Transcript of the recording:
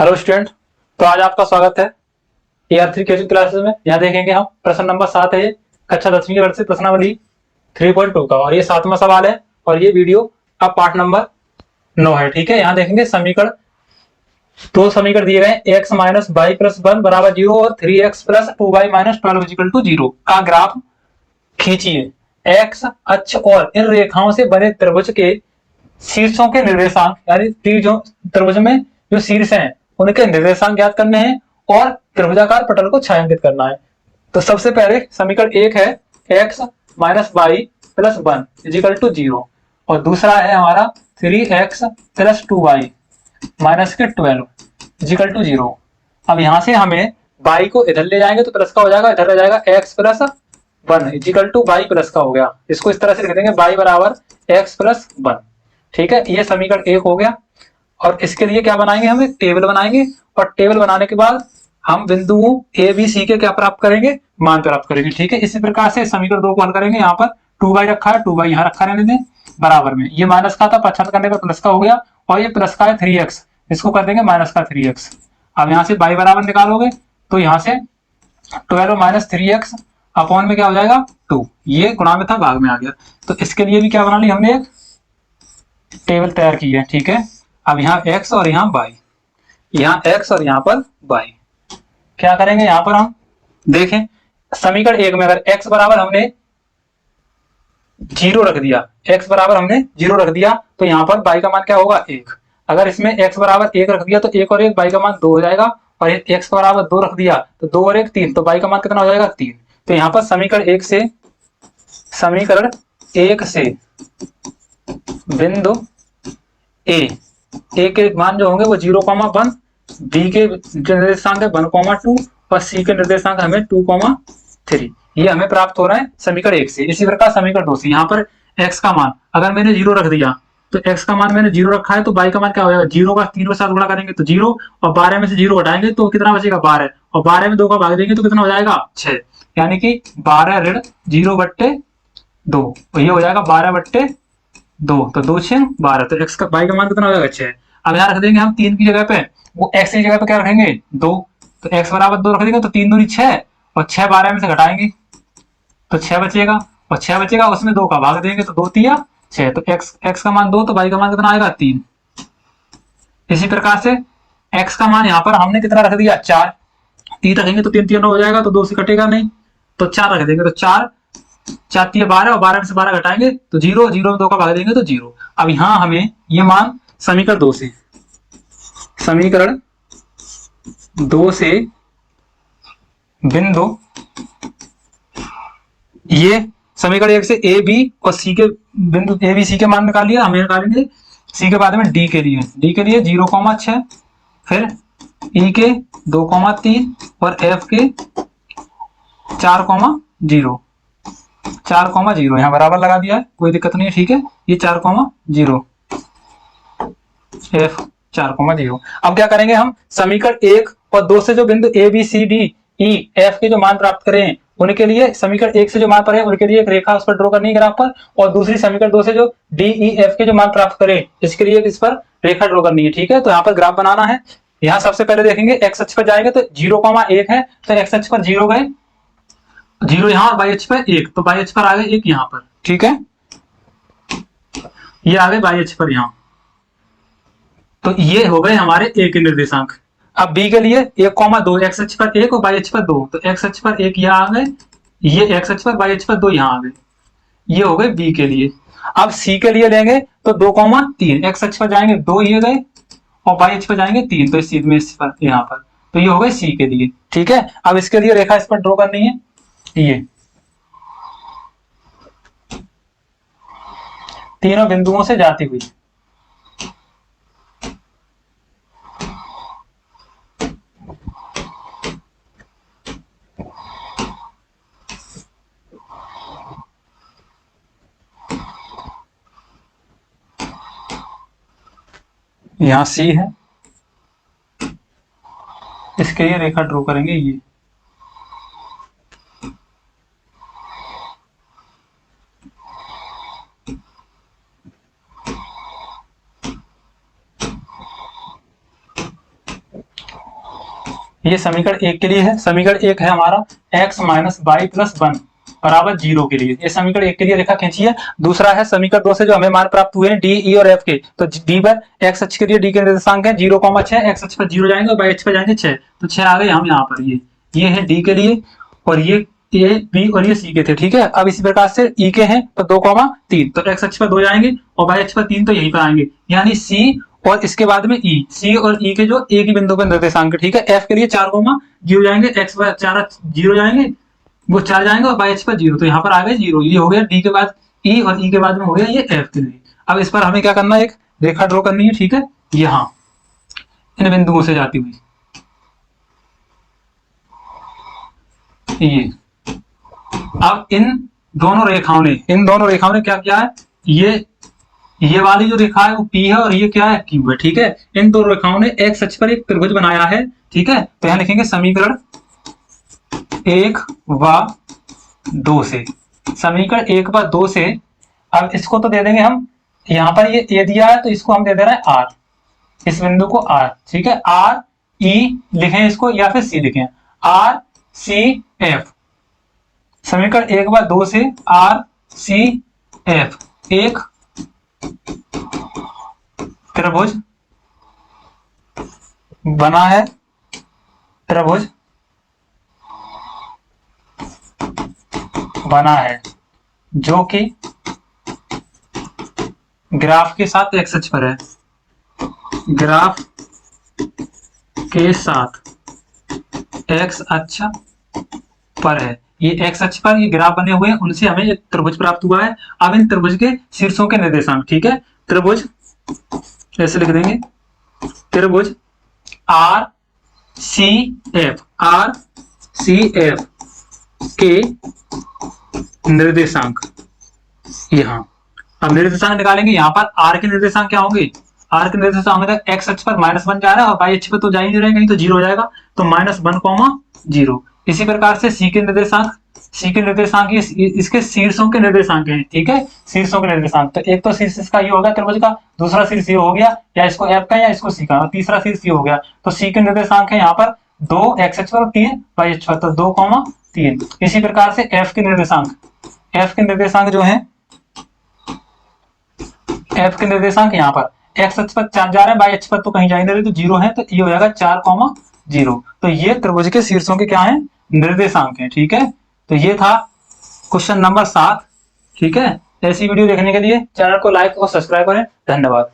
Hello student. तो आज आपका स्वागत है AR3 कोचिंग क्लासेस में। यहाँ देखेंगे हम प्रश्न नंबर 7 है, ये कक्षा 10वीं के वर्ग से प्रश्नावली 3.2 का, और ये 7वां सवाल है और ये वीडियो अब पार्ट नंबर 9 है। ठीक है, यहाँ देखेंगे समीकरण, दो समीकरण दिए गए, x माइनस वाई प्लस 1 बराबर 0 और 3x plus 2y minus 12 equal to 0 का ग्राफ खींचिए। x अक्ष और इन रेखाओं से बने त्रिभुज के शीर्षों के निर्देशांक, यानी त्रिभुज में जो शीर्ष हैं उनके निर्देशांक ज्ञात करने हैं और त्रिभुजाकार पटल को छायांकित करना है। तो सबसे पहले समीकरण एक है x minus Y plus 1 equal to 0 और दूसरा है हमारा 3x प्लस 2y माइनस के 12 इजिकल टू 0। अब यहां से हमें y को इधर ले जाएंगे तो प्लस का हो जाएगा, इधर रह जाएगा x plus 1 equal to y plus का हो गया। इसको इस तरह से लिख देंगे y बराबर x प्लस 1। ठीक है, ये समीकरण एक हो गया। और इसके लिए क्या बनाएंगे, हम एक टेबल बनाएंगे और टेबल बनाने के बाद हम बिंदुओं ए बी सी के क्या प्राप्त करेंगे, मान प्राप्त करेंगे। ठीक है, इसी प्रकार से समीकरण 2 को हल करेंगे। यहाँ पर 2y रखा है, 2y यहाँ रखा रहने दें बराबर में, ये माइनस का था, पच्छात करने पर प्लस का हो गया, और ये प्लस का है 3x, इसको कर देंगे माइनस का 3x। अब यहाँ से y बराबर निकालोगे तो यहाँ से 12 माइनस 3x अपॉन में क्या हो जाएगा 2, ये गुणा में था भाग में आ गया। तो इसके लिए भी क्या बना ली हमने, एक टेबल तैयार की है। ठीक है, अब यहाँ x और यहाँ y, यहाँ x और यहाँ पर y, क्या करेंगे यहाँ पर हम देखें समीकरण एक में अगर x बराबर हमने 0 रख दिया, x बराबर हमने 0 रख दिया तो यहाँ पर y का मान क्या होगा 1। अगर इसमें x बराबर 1 रख दिया तो 1 और 1 y का मान 2 हो जाएगा, और x बराबर 2 रख दिया तो 2 और 1 3, तो y का मान कितना हो जाएगा 3। तो यहाँ पर समीकरण एक से बिंदु ए के मान जो होंगे वो 0,1, बी के निर्देशांक है 1,2 और सी के निर्देशांक हमें 2,3, ये हमें प्राप्त हो रहा है समीकरण एक से। इसी प्रकार समीकरण 2 से यहाँ पर x का मान अगर मैंने 0 रख दिया तो x का मान मैंने 0 रखा है तो y का मान क्या हो जाएगा, 0 का 3 के साथ गुणा करेंगे तो 0, और 12 में से 0 घटाएंगे तो कितना बचेगा 12, और 12 में 2 का भाग देंगे तो कितना हो जाएगा 6, यानी कि 12 ऋण 0/2, ये हो जाएगा 12/2, तो 2 6 12, तो x का y का मान कितना हो जाएगा 6। अब यहाँ रख देंगे हम 3 की जगह पे, वो x की जगह पे क्या रखेंगे 2, तो x बराबर 2 रख देंगे तो 3 दूनी 6, और 6 12 में से घटाएंगे तो 6 बचेगा, और 6 बचेगा उसमें 2 का भाग देंगे तो 2 3 6, तो x का मान 2, तो y का मान कितना आएगा 3। इसी प्रकार से x का मान यहाँ पर हमने कितना रख दिया 4, 3 रखेंगे तो 3 3 हो जाएगा तो 2 से कटेगा नहीं, तो 4 रख देंगे तो 4 4 3 12, और 12 में से 12 घटाएंगे तो 0, 0 में 2 का भाग देंगे तो 0। अब यहाँ हमें ये मान समीकरण 2 से बिंदु, ये समीकरण 1 से ए बी और सी के बिंदु ए बी सी के मान निकालिए, हमें निकालेंगे सी के बाद में डी के लिए 0,6, फिर ई के 2,3 और एफ के 4,0, 4,0 यहाँ बराबर लगा दिया है, कोई दिक्कत नहीं है। ठीक है, ये 4,0 एफ 4,0। अब क्या करेंगे हम समीकरण 1 और 2 से जो बिंदु A B C D E F के जो मान प्राप्त करें उनके लिए समीकरण 1 से जो मान पर है उनके लिए एक रेखा उस पर ड्रॉ करनी है ग्राफ पर, और दूसरी समीकरण 2 से जो डी ई एफ के जो मान प्राप्त करें इसके लिए इस पर रेखा ड्रॉ करनी है। ठीक है, तो यहाँ पर ग्राफ बनाना है। यहाँ सबसे पहले देखेंगे एक्स अक्ष पर जाएंगे तो 0,1 है, तो एक्स अक्ष पर 0 गए, 0 यहाँ, और वाई अक्ष पर 1, तो वाई अक्ष पर आ गए 1 यहाँ पर। ठीक है, ये आ गए वाई अक्ष पर यहाँ, तो ये हो गए हमारे ए के निर्देशांक। अब बी के लिए 1,2, एक्स अक्ष पर 1 और वाई अक्ष पर 2, तो एक्स अक्ष पर 1 यहाँ आ गए, ये एक्स अक्ष पर, वाई अक्ष पर 2 यहाँ आ गए, ये हो गए बी के लिए। अब सी के लिए लेंगे तो 2,3, एक्स अक्ष पर जाएंगे 2 ये गए, और वाई अक्ष पर जाएंगे 3, तो इस पर यहाँ पर, तो ये हो गए सी के लिए। ठीक है, अब इसके लिए रेखा इस पर ड्रॉ करनी है, ये तीनों बिंदुओं से जाती हुई, यहां सी है, इसके लिए रेखा ड्रॉ करेंगे ये, ये समीकरण 1 के लिए है। समीकरण 1 है हमारा x माइनस वाई प्लस 1 बराबर 0 के लिए। ये समीकरण 1 के लिए रेखा खींची है। दूसरा है समीकरण 2 से जो हमें मान प्राप्त हुए हैं डी, ई और एफ के। तो डी पर x अक्ष के लिए डी के निर्देशांक है 0,6, x अक्ष पर 0 जाएंगे और y अक्ष पर जाएंगे 6, तो 6 आ गए हम यहाँ पर। ये है डी के लिए, और ये ए, बी और ये सी के थे, ठीक है। अब इसी प्रकार से ई के हैं तो 2,3, तो x अक्ष पर 2 जाएंगे और y अक्ष पर 3, तो यहीं पर आएंगे, यानी सी और इसके बाद में ई। सी और ई के जो एक ही बिंदु पर निर्देशांक, ठीक है। एफ के लिए 4,0 जाएंगे, एक्स पर 4 0 जाएंगे, वो 4 जाएंगे और y अक्ष पर 0, तो यहाँ पर आ गए 0। ये हो गया डी के बाद ई और ई के बाद में हो गया ये एफ के लिए। अब इस पर हमें क्या करना है, एक रेखा ड्रॉ करनी है, ठीक है, यहाँ इन बिंदुओं से जाती हुई ये। अब इन दोनों रेखाओं ने क्या किया है, ये वाली जो रेखा है वो P है और ये क्या है, Q है, ठीक है। इन दो रेखाओं ने x अक्ष पर एक त्रिभुज बनाया है, ठीक है। तो यहां लिखेंगे समीकरण 1 व 2 से, समीकरण 1 व 2 से। अब इसको तो दे देंगे हम, यहाँ पर ये A दिया है तो इसको हम दे दे रहे हैं R, इस बिंदु को R, ठीक है। R E लिखें इसको या फिर C लिखें, R C F। समीकरण 1 व 2 से R C F एक त्रिभुज बना है, त्रिभुज बना है जो कि ग्राफ के साथ एक्स अक्ष पर है, ग्राफ के साथ एक्स अक्ष पर है। ये एक्स अक्ष पर ये ग्राफ बने हुए हैं, उनसे हमें एक त्रिभुज प्राप्त हुआ है। अब इन त्रिभुज के शीर्षों के निर्देशांक, ठीक है, त्रिभुज ऐसे लिख देंगे, त्रिभुज आर सी एफ के निर्देशांक यहाँ। अब निर्देशांक निकालेंगे, यहाँ पर आर के निर्देशांक क्या होंगे, आर के निर्देशांक होंगे एक्स अक्ष पर -1 जा रहा है और वाई अक्ष पर तो जा ही नहीं रहे, कहीं तो 0 हो जाएगा, तो -1, 0। इसी प्रकार से सी के निर्देशांक ये इसके शीर्षों के निर्देशांक हैं, ठीक है, शीर्षों के निर्देशांक। तो एक तो शीर्ष इसका ये हो गया त्रिभुज का, दूसरा शीर्ष ये हो गया, या इसको एफ का या इसको सी का, और तीसरा शीर्ष ये हो गया। तो सी के निर्देशांक है यहाँ पर 2 एक्स अक्ष पर, 3 वाई अक्ष पर, तो 2,3। इसी प्रकार से एफ के निर्देशांक जो है, एफ के निर्देशांक यहाँ पर एक्स अक्ष पर 4 जा रहे हैं, वाई अक्ष पर तो कहीं जा ही नहीं रहे, तो 0 है, तो ये हो जाएगा 4,0। तो ये त्रिभुज के शीर्षों के क्या है, निर्देशांक हैं, ठीक है। तो ये था क्वेश्चन नंबर 7, ठीक है। ऐसी वीडियो देखने के लिए चैनल को लाइक और सब्सक्राइब करें। धन्यवाद।